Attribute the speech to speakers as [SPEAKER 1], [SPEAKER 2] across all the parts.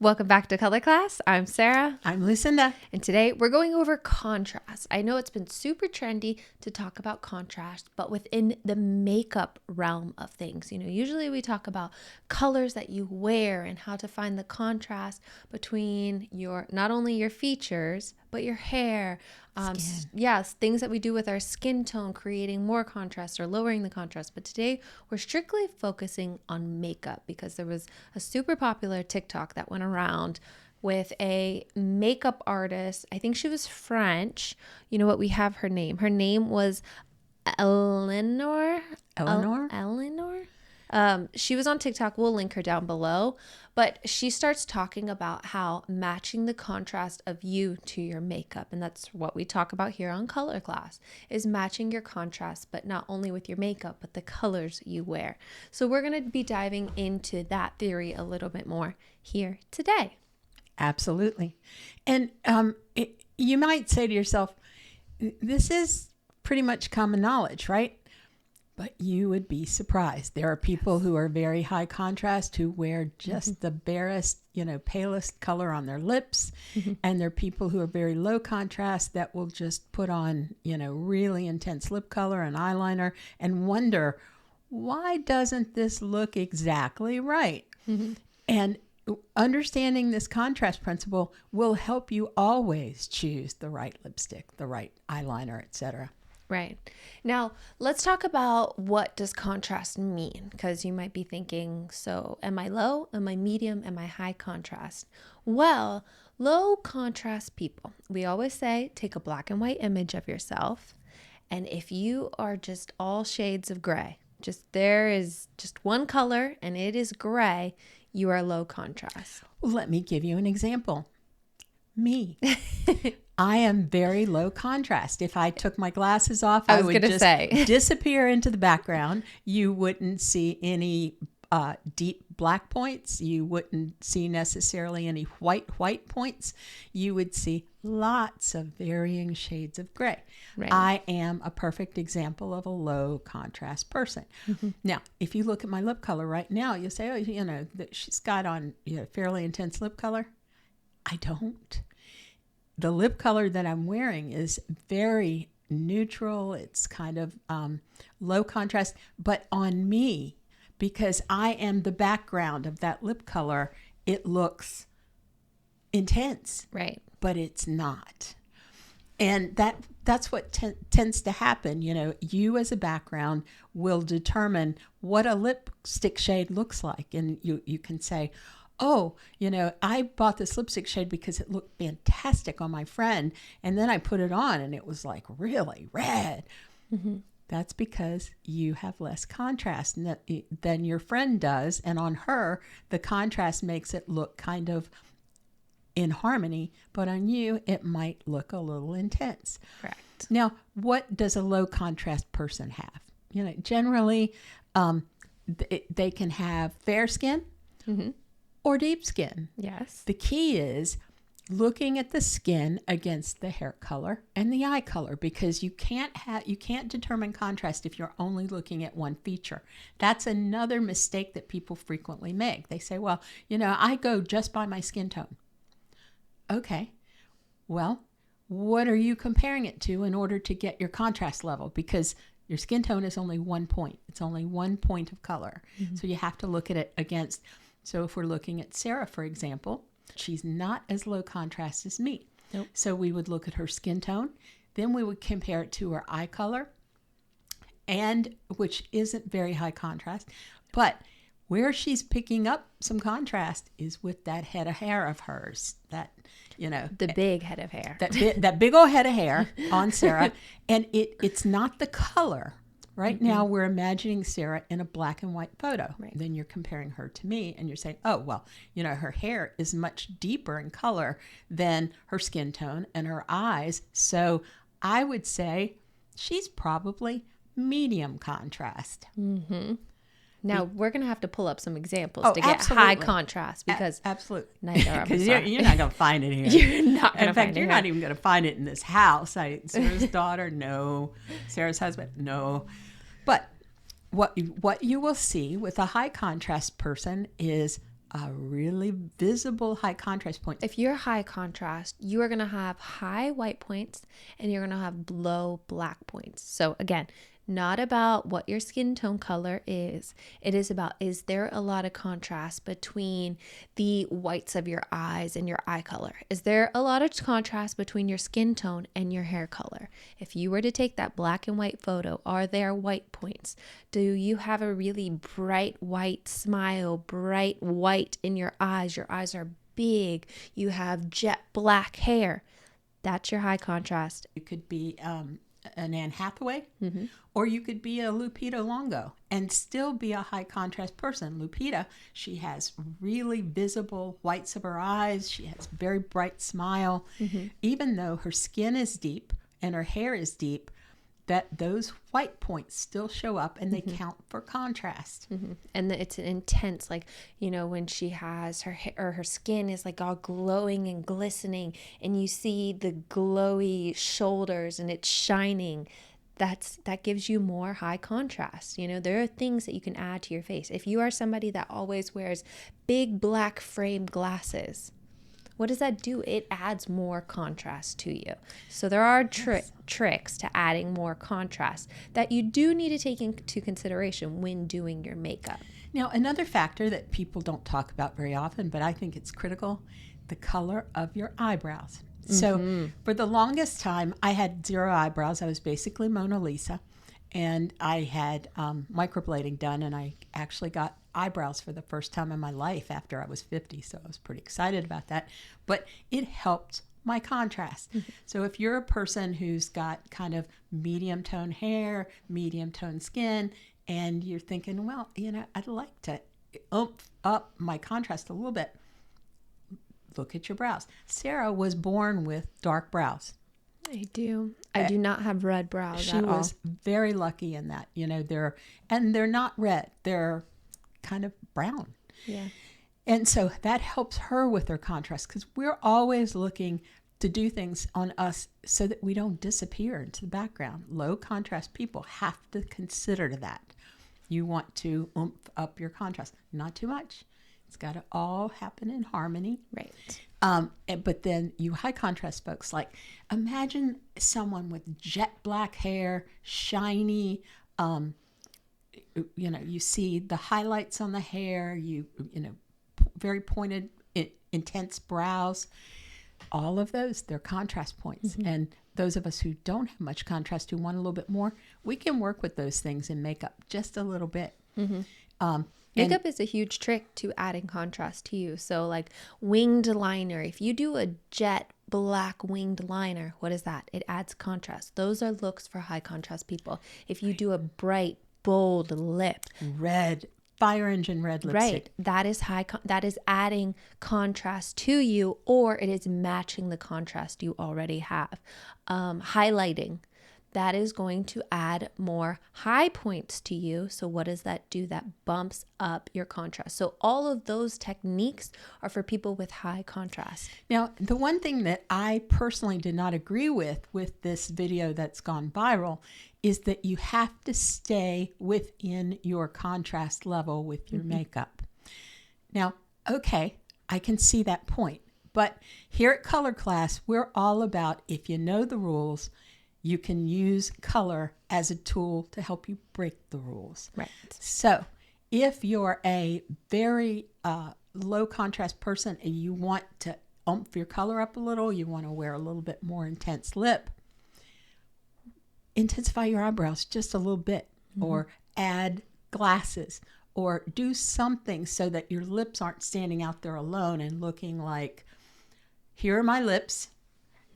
[SPEAKER 1] Welcome back to Color Class. I'm Sarah.
[SPEAKER 2] I'm Lucinda.
[SPEAKER 1] And today we're going over contrast. I know it's been super trendy to talk about contrast, but within the makeup realm of things. Usually we talk about colors that you wear and how to find the contrast between not only your features, but your hair. Yes, things that we do with our skin tone, creating more contrast or lowering the contrast. But today we're strictly focusing on makeup because there was a super popular TikTok that went around with a makeup artist. I think she was French. You know what? We have her name. Her name was Eleanor. She was on TikTok. We'll link her down below. But she starts talking about how matching the contrast of you to your makeup, and that's what we talk about here on Color Class, is matching your contrast, but not only with your makeup, but the colors you wear. So we're going to be diving into that theory a little bit more here today.
[SPEAKER 2] Absolutely. And you might say to yourself, this is pretty much common knowledge, right? But you would be surprised. There are people who are very high contrast who wear just the barest, palest color on their lips. And there are people who are very low contrast that will just put on, really intense lip color and eyeliner and wonder, why doesn't this look exactly right? And understanding this contrast principle will help you always choose the right lipstick, the right eyeliner, etc.
[SPEAKER 1] Right. Now, let's talk about what does contrast mean? Because you might be thinking, so am I low? Am I medium? Am I high contrast? Well, low contrast people, we always say, take a black and white image of yourself. And if you are just all shades of gray, there is just one color and it is gray, you are low contrast.
[SPEAKER 2] Well, let me give you an example. Me. I am very low contrast. If I took my glasses off, I would just disappear into the background. You wouldn't see any deep black points. You wouldn't see necessarily any white points. You would see lots of varying shades of gray. Right. I am a perfect example of a low contrast person. Now, if you look at my lip color right now, you'll say, that she's got on fairly intense lip color. I don't. The lip color that I'm wearing is very neutral. It's kind of low contrast, but on me, because I am the background of that lip color, it looks intense.
[SPEAKER 1] Right.
[SPEAKER 2] But it's not. And that's what tends to happen. You as a background will determine what a lipstick shade looks like. And you can say, oh, I bought this lipstick shade because it looked fantastic on my friend. And then I put it on and it was like really red. That's because you have less contrast than your friend does. And on her, the contrast makes it look kind of in harmony. But on you, it might look a little intense.
[SPEAKER 1] Correct.
[SPEAKER 2] Now, what does a low contrast person have? Generally, they can have fair skin. Or deep skin.
[SPEAKER 1] Yes.
[SPEAKER 2] The key is looking at the skin against the hair color and the eye color, because you can't determine contrast if you're only looking at one feature. That's another mistake that people frequently make. They say, well, I go just by my skin tone. Okay. Well, what are you comparing it to in order to get your contrast level? Because your skin tone is only 1 point. It's only 1 point of color. So you have to look at it against. So if we're looking at Sarah, for example, she's not as low contrast as me.
[SPEAKER 1] Nope.
[SPEAKER 2] So we would look at her skin tone. Then we would compare it to her eye color, and which isn't very high contrast. But where she's picking up some contrast is with that head of hair of hers. The
[SPEAKER 1] big head of hair.
[SPEAKER 2] That big old head of hair on Sarah. And it's not the color. Right now, we're imagining Sarah in a black and white photo.
[SPEAKER 1] Right.
[SPEAKER 2] Then you're comparing her to me, and you're saying, oh, well, her hair is much deeper in color than her skin tone and her eyes. So I would say she's probably medium contrast.
[SPEAKER 1] Now, we're going to have to pull up some examples to get high contrast, because
[SPEAKER 2] absolutely,
[SPEAKER 1] neither of us
[SPEAKER 2] you're not going to find it here.
[SPEAKER 1] You're not going to find it.
[SPEAKER 2] In fact, you're not even going to find it in this house. Sarah's daughter, no. Sarah's husband, no. But what you will see with a high contrast person is a really visible high contrast point.
[SPEAKER 1] If you're high contrast, you are going to have high white points and you're going to have low black points. So again, not about what your skin tone color is. It is about, is there a lot of contrast between the whites of your eyes and your eye color? Is there a lot of contrast between your skin tone and your hair color? If you were to take that black and white photo, are there white points? Do you have a really bright white smile, bright white in your eyes? Your eyes are big. You have jet black hair. That's your high contrast.
[SPEAKER 2] You could be an Anne Hathaway, or you could be a Lupita Longo and still be a high contrast person. Lupita, she has really visible whites of her eyes. She has a very bright smile. Even though her skin is deep and her hair is deep, that those white points still show up and they count for contrast.
[SPEAKER 1] And it's intense, like, you know, when she has her hair or her skin is like all glowing and glistening and you see the glowy shoulders and it's shining. That gives you more high contrast. You know, there are things that you can add to your face. If you are somebody that always wears big black frame glasses, what does that do? It adds more contrast to you. So there are tricks to adding more contrast that you do need to take into consideration when doing your makeup.
[SPEAKER 2] Now, another factor that people don't talk about very often, but I think it's critical, the color of your eyebrows. So for the longest time, I had zero eyebrows. I was basically Mona Lisa. And I had microblading done, and I actually got eyebrows for the first time in my life after I was 50. So I was pretty excited about that. But it helped my contrast. So if you're a person who's got kind of medium tone hair, medium tone skin, and you're thinking, well, you know, I'd like to oomph up my contrast a little bit, look at your brows. Sarah was born with dark brows.
[SPEAKER 1] I do. I do not have red brows
[SPEAKER 2] at all. She was very lucky in that. You know, they're not red. They're kind of brown.
[SPEAKER 1] Yeah.
[SPEAKER 2] And so that helps her with her contrast because we're always looking to do things on us so that we don't disappear into the background. Low contrast people have to consider that. You want to oomph up your contrast. Not too much. It's got to all happen in harmony.
[SPEAKER 1] Right.
[SPEAKER 2] But then you high contrast folks, like imagine someone with jet black hair, shiny, you know, you see the highlights on the hair, you know, very pointed, intense brows, all of those, they're contrast points. And those of us who don't have much contrast, who want a little bit more, we can work with those things in makeup just a little bit.
[SPEAKER 1] Makeup is a huge trick to adding contrast to you. So like winged liner, if you do a jet black winged liner, what is that? It adds contrast. Those are looks for high contrast people. If you do a bright, bold lip.
[SPEAKER 2] Red, fire engine red lipstick.
[SPEAKER 1] Right. That is that is adding contrast to you, or it is matching the contrast you already have. Highlighting. That is going to add more high points to you. So what does that do? That bumps up your contrast. So all of those techniques are for people with high contrast.
[SPEAKER 2] Now, the one thing that I personally did not agree with this video that's gone viral is that you have to stay within your contrast level with your makeup. Now, okay, I can see that point. But here at Color Class, we're all about, if you know the rules, you can use color as a tool to help you break the rules.
[SPEAKER 1] Right.
[SPEAKER 2] So if you're a very low contrast person and you want to oomph your color up a little, you want to wear a little bit more intense lip, intensify your eyebrows just a little bit, or add glasses, or do something so that your lips aren't standing out there alone and looking like, here are my lips,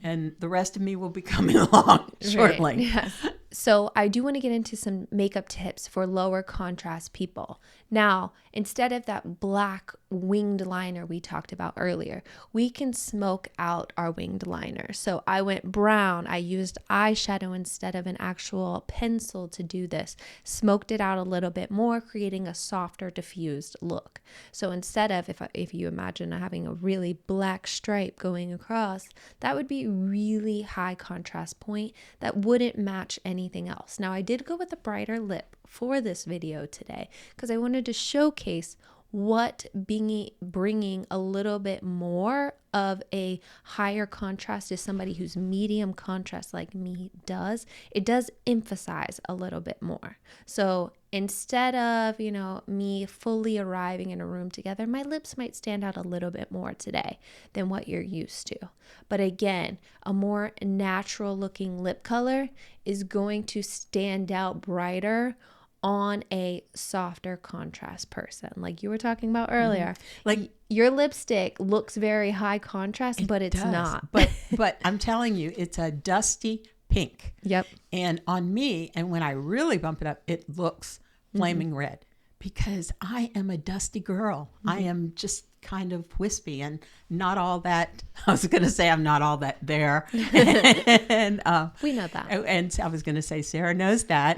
[SPEAKER 2] and the rest of me will be coming along shortly.
[SPEAKER 1] Right. Yes. So I do want to get into some makeup tips for lower contrast people. Now, instead of that black winged liner we talked about earlier, we can smoke out our winged liner. So I went brown. I used eyeshadow instead of an actual pencil to do this. Smoked it out a little bit more, creating a softer, diffused look. So instead of, if you imagine having a really black stripe going across, that would be really high contrast point that wouldn't match anything else. Now I did go with a brighter lip for this video today because I wanted to showcase what bringing a little bit more of a higher contrast to somebody who's medium contrast like me does, it does emphasize a little bit more. So instead of, me fully arriving in a room together, my lips might stand out a little bit more today than what you're used to. But again, a more natural looking lip color is going to stand out brighter on a softer contrast person, like you were talking about earlier. Like your lipstick looks very high contrast, but it's not.
[SPEAKER 2] But I'm telling you, it's a dusty pink.
[SPEAKER 1] Yep.
[SPEAKER 2] And on me, and when I really bump it up, it looks flaming red, because I am a dusty girl. I am just kind of wispy and not all that. I was going to say I'm not all that there. And
[SPEAKER 1] we know that.
[SPEAKER 2] And I was going to say Sarah knows that.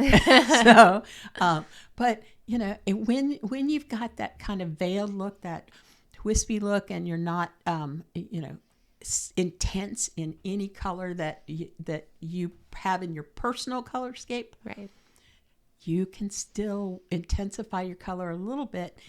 [SPEAKER 2] So, but when you've got that kind of veiled look, that wispy look, and you're not, intense in any color that you have in your personal color scape,
[SPEAKER 1] right?
[SPEAKER 2] You can still intensify your color a little bit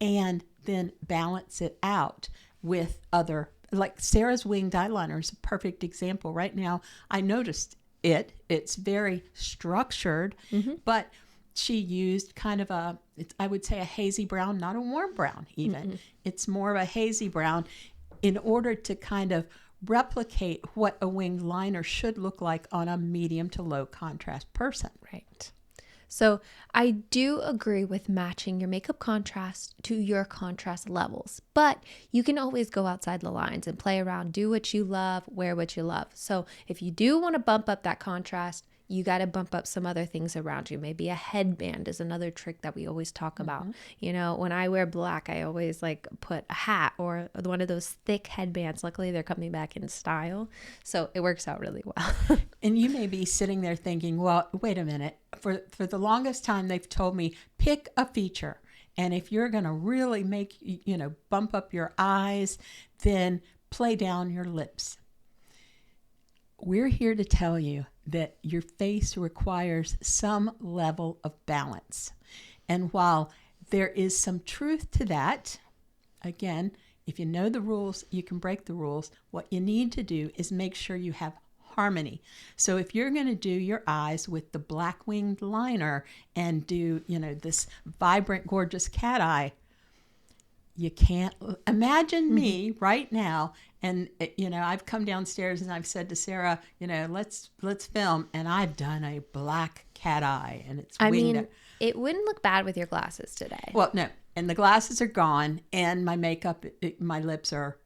[SPEAKER 2] and then balance it out with other, like Sarah's winged eyeliner is a perfect example. Right now, I noticed it's very structured, but she used kind of I would say a hazy brown, not a warm brown even. It's more of a hazy brown in order to kind of replicate what a winged liner should look like on a medium to low contrast person.
[SPEAKER 1] Right. So I do agree with matching your makeup contrast to your contrast levels, but you can always go outside the lines and play around, do what you love, wear what you love. So if you do want to bump up that contrast, you got to bump up some other things around you. Maybe a headband is another trick that we always talk about. When I wear black, I always put a hat or one of those thick headbands. Luckily, they're coming back in style. So it works out really well.
[SPEAKER 2] And you may be sitting there thinking, well, wait a minute. For the longest time, they've told me, pick a feature. And if you're going to really make, bump up your eyes, then play down your lips. We're here to tell you that your face requires some level of balance. And while there is some truth to that, again, if you know the rules, you can break the rules. What you need to do is make sure you have harmony. So if you're going to do your eyes with the black winged liner and do, this vibrant, gorgeous cat eye, you can't imagine me right now. And, I've come downstairs and I've said to Sarah, let's film. And I've done a black cat eye, and it's winged.
[SPEAKER 1] It wouldn't look bad with your glasses today.
[SPEAKER 2] Well, no. And the glasses are gone, and my makeup, my lips are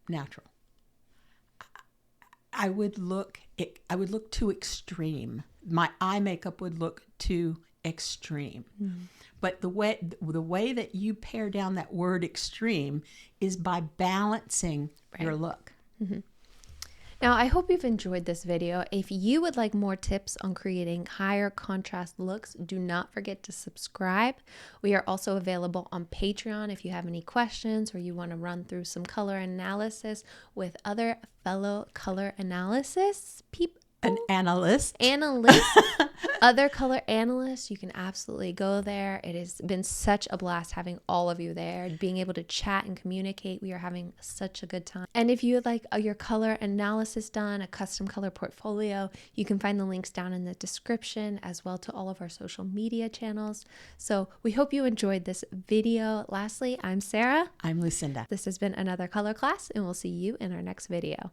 [SPEAKER 2] natural. I would look too extreme. My eye makeup would look too extreme. But the way that you pare down that word extreme is by balancing your look.
[SPEAKER 1] Now, I hope you've enjoyed this video. If you would like more tips on creating higher contrast looks, do not forget to subscribe. We are also available on Patreon if you have any questions or you want to run through some color analysis with other fellow color analysis people.
[SPEAKER 2] An analyst.
[SPEAKER 1] Other color analysts, you can absolutely go there. It has been such a blast having all of you there, being able to chat and communicate. We are having such a good time. And if you would like your color analysis done, a custom color portfolio, you can find the links down in the description, as well to all of our social media channels. So we hope you enjoyed this video. Lastly, I'm Sarah.
[SPEAKER 2] I'm Lucinda.
[SPEAKER 1] This has been another color class, and we'll see you in our next video.